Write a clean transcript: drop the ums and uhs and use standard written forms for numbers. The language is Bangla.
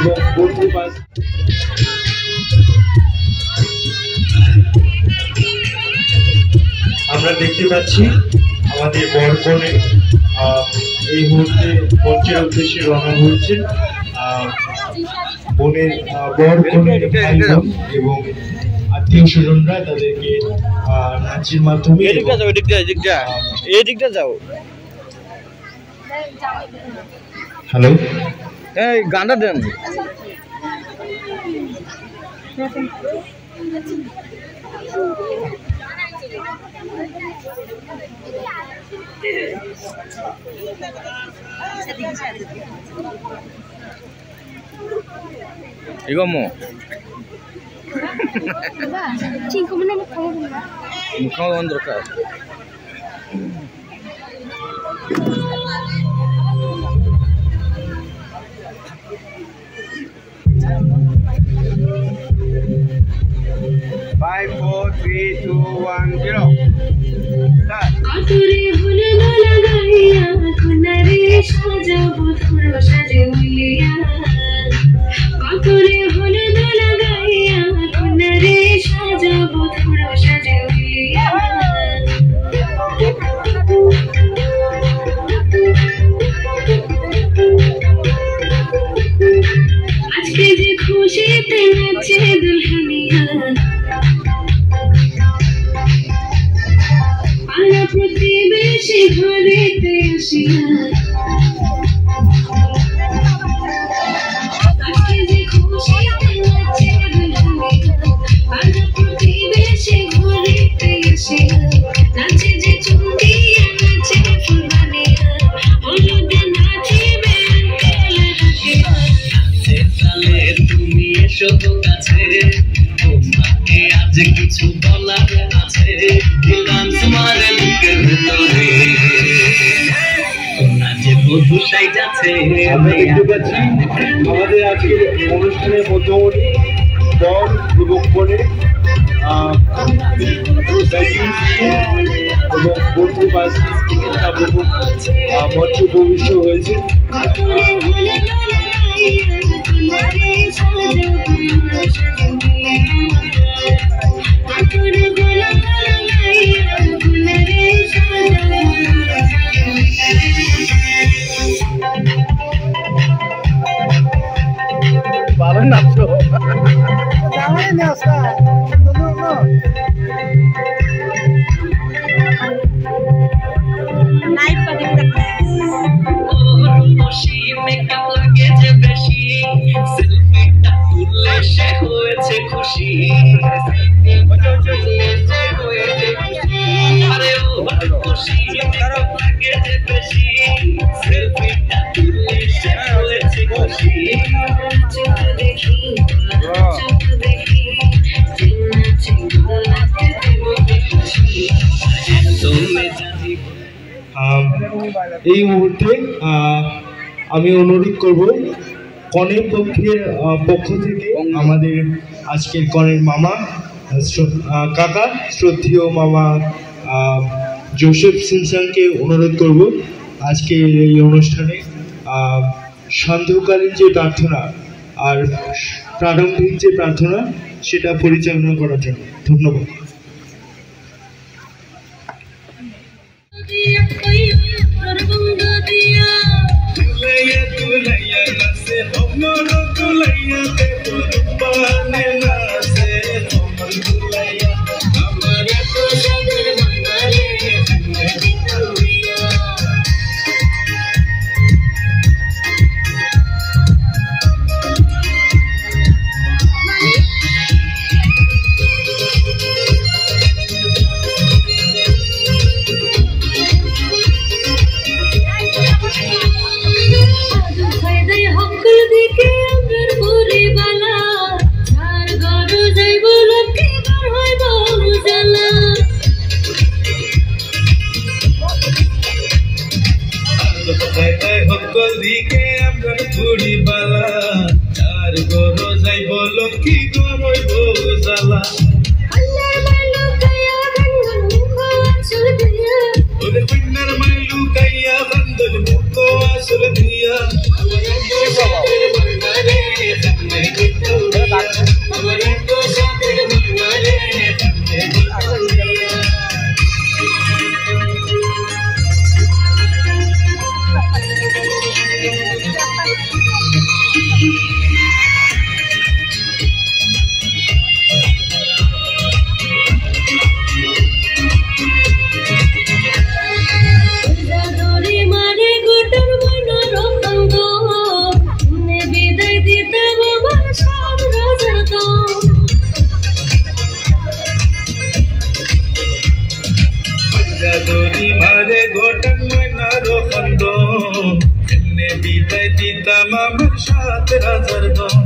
এবং বন্ধু বাস আমরা দেখতে পাচ্ছি আমাদের বরকনে এই মুহূর্তে মঞ্চের উদ্দেশ্যে রওনা হয়েছে বোনের বরকনের ভাই বোন এবং আত্মীয় স্বজনরা তাদেরকে নাচের মাধ্যমে হ্যালো এই গানটা দেন 이거뭐 지금 그만해 mukhang andro ka Five, four, three, two, one, zero. কাটুরে হলো লাগাইয়া কোনারে সাজাবো তোর সাজে মিলিয়া কাটুরে হলো লাগাইয়া কোনারে সাজাবো তোর সাজে মিলিয়া আজকে যে খুশিতে নাচে দুলহানিয়া প্রতিবেশী ঘরেতে আসিয়া আজকে যে খুশিতে নাচে দুলহানিয়া প্রতিবেশী ঘরেতে আসিয়া নাচে যে চুমকিয়া নাচে ফুলবানিয়া হলুদে নাচিবে খেলা হাসিয়া তালে তুমি এসো কাছে তোমাকে আজ কিছু বলার আছে দিলাম তোমার বুকের ভিতরে কোনা যে বধূ সাইজাছে আমরা দেখতে পাচ্ছি আমাদের আজকের অনুষ্ঠানের মধ্যমণি বর এবং বোনের এবং বন্ধু বাস মঞ্চ ভবিষ্য হয়েছে Parang nacho. Jangan ni Oscar. Tunggu. Night পাতে রাখতে ওর খুশি মেকআপ লাগেছে বেশি সেলফিটা তুললে সে হয়েছে খুশি আরে ওর খুশি মেকআপ লাগেছে বেশি সেলফিটা তুললে সে হয়েছে খুশি দেখি এই মুহূর্তে আমি অনুরোধ করব কনের পক্ষ থেকে আমাদের আজকের কনের মামা কাকা শ্রদ্ধেয় মামা জোসেফ সিমসনকে অনুরোধ করব আজকে এই অনুষ্ঠানে সান্ধ্যকালীন যে প্রার্থনা আর প্রারম্ভিক যে প্রার্থনা সেটা পরিচালনা করার জন্য ধন্যবাদ। হকল দিকে আমার ঘুরে বালা আর গরু যাইব দিতাম আমার সাত রাজার দল